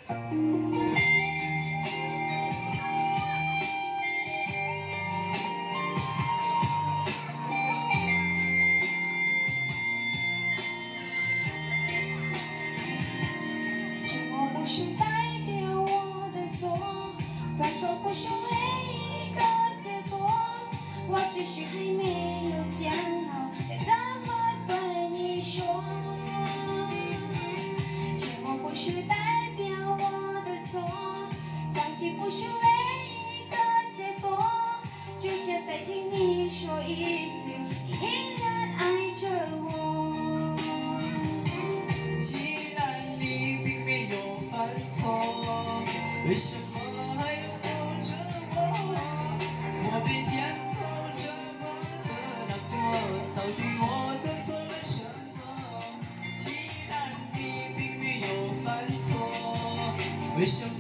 沉默不是代表我的错，犯错不是唯一的结果。我只是还没有想好该怎么对你说。沉默不是代表我的错，伤心不是唯一的结果。就像再听你说一次，你依然爱着我。既然你并没有犯错，为什么还要勾着我？莫非天后这么的难过？到底我做错了什么？既然你并没有犯错，为什么